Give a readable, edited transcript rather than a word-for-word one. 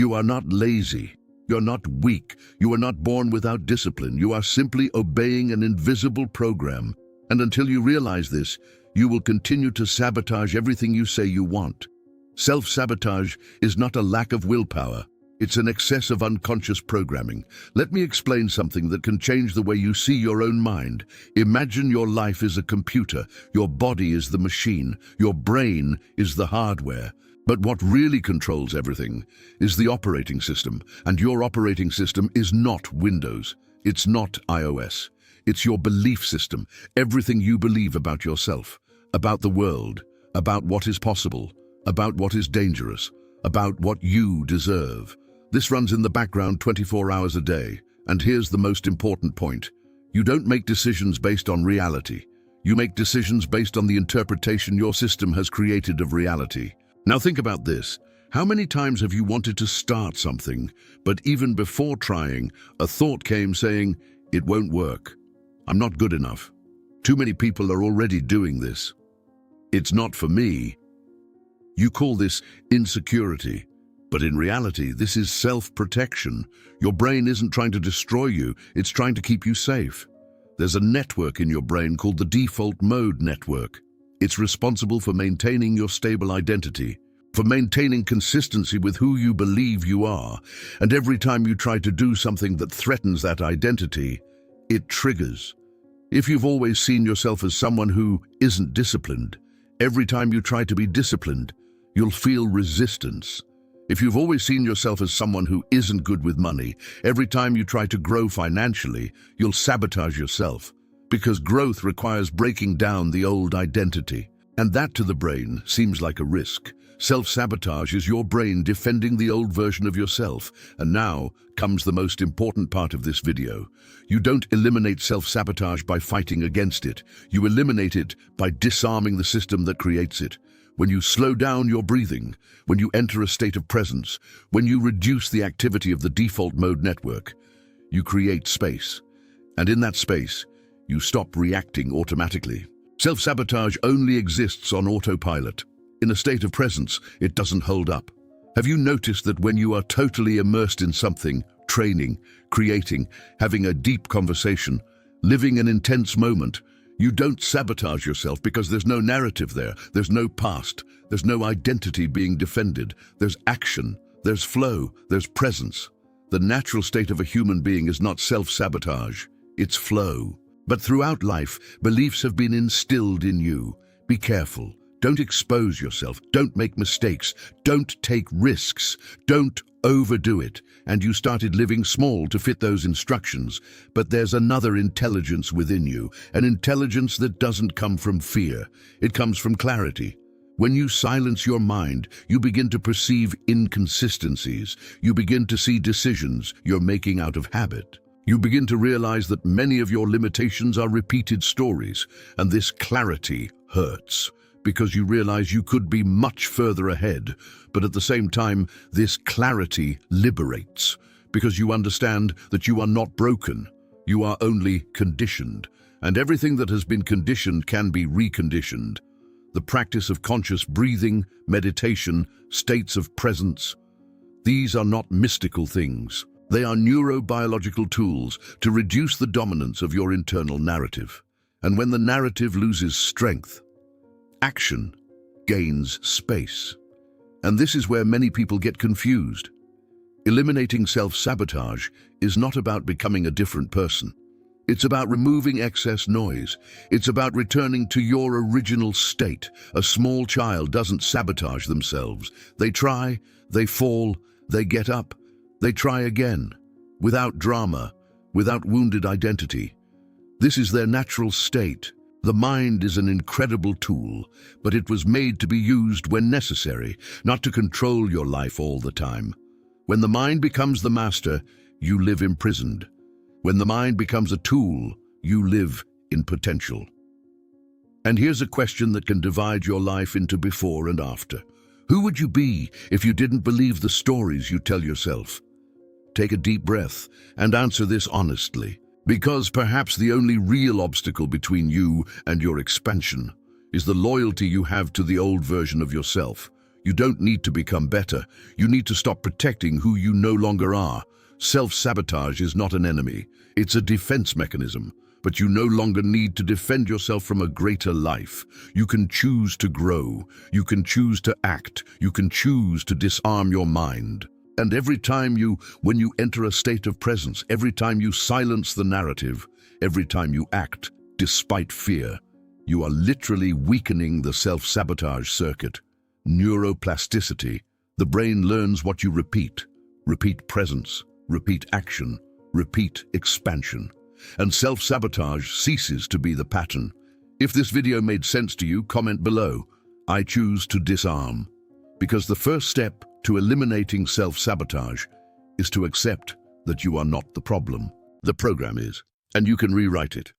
You are not lazy. You're not weak. You are not born without discipline. You are simply obeying an invisible program. And until you realize this, you will continue to sabotage everything you say you want. Self-sabotage is not a lack of willpower. It's an excess of unconscious programming. Let me explain something that can change the way you see your own mind. Imagine your life is a computer. Your body is the machine. Your brain is the hardware. But what really controls everything is the operating system. And your operating system is not Windows. It's not iOS. It's your belief system. Everything you believe about yourself, about the world, about what is possible, about what is dangerous, about what you deserve. This runs in the background 24 hours a day. And here's the most important point. You don't make decisions based on reality. You make decisions based on the interpretation your system has created of reality. Now think about this. How many times have you wanted to start something, but even before trying, a thought came saying, "It won't work. I'm not good enough. Too many people are already doing this. It's not for me." You call this insecurity, but in reality, this is self-protection. Your brain isn't trying to destroy you, it's trying to keep you safe. There's a network in your brain called the default mode network. It's responsible for maintaining your stable identity, for maintaining consistency with who you believe you are. And every time you try to do something that threatens that identity, it triggers. If you've always seen yourself as someone who isn't disciplined, every time you try to be disciplined, you'll feel resistance. If you've always seen yourself as someone who isn't good with money, every time you try to grow financially, you'll sabotage yourself. Because growth requires breaking down the old identity. And that to the brain seems like a risk. Self-sabotage is your brain defending the old version of yourself. And now comes the most important part of this video. You don't eliminate self-sabotage by fighting against it. You eliminate it by disarming the system that creates it. When you slow down your breathing, when you enter a state of presence, when you reduce the activity of the default mode network, you create space. And in that space, you stop reacting automatically. Self-sabotage only exists on autopilot. In a state of presence, it doesn't hold up. Have you noticed that when you are totally immersed in something, training, creating, having a deep conversation, living an intense moment, you don't sabotage yourself because there's no narrative there, there's no past, there's no identity being defended, there's action, there's flow, there's presence. The natural state of a human being is not self-sabotage, it's flow. But throughout life, beliefs have been instilled in you. Be careful. Don't expose yourself. Don't make mistakes. Don't take risks. Don't overdo it. And you started living small to fit those instructions. But there's another intelligence within you, an intelligence that doesn't come from fear. It comes from clarity. When you silence your mind, you begin to perceive inconsistencies. You begin to see decisions you're making out of habit. You begin to realize that many of your limitations are repeated stories, and this clarity hurts, because you realize you could be much further ahead, but at the same time, this clarity liberates, because you understand that you are not broken, you are only conditioned, and everything that has been conditioned can be reconditioned. The practice of conscious breathing, meditation, states of presence, these are not mystical things. They are neurobiological tools to reduce the dominance of your internal narrative. And when the narrative loses strength, action gains space. And this is where many people get confused. Eliminating self-sabotage is not about becoming a different person. It's about removing excess noise. It's about returning to your original state. A small child doesn't sabotage themselves. They try, they fall, they get up. They try again, without drama, without wounded identity. This is their natural state. The mind is an incredible tool, but it was made to be used when necessary, not to control your life all the time. When the mind becomes the master, you live imprisoned. When the mind becomes a tool, you live in potential. And here's a question that can divide your life into before and after. Who would you be if you didn't believe the stories you tell yourself? Take a deep breath and answer this honestly, because perhaps the only real obstacle between you and your expansion is the loyalty you have to the old version of yourself. You don't need to become better. You need to stop protecting who you no longer are. Self-sabotage is not an enemy. It's a defense mechanism. But you no longer need to defend yourself from a greater life. You can choose to grow. You can choose to act. You can choose to disarm your mind. And when you enter a state of presence, every time you silence the narrative, every time you act despite fear, you are literally weakening the self-sabotage circuit. Neuroplasticity. The brain learns what you repeat. Repeat presence, repeat action, repeat expansion. And self-sabotage ceases to be the pattern. If this video made sense to you, comment below. I choose to disarm. Because the first step to eliminating self-sabotage is to accept that you are not the problem. The program is, and you can rewrite it.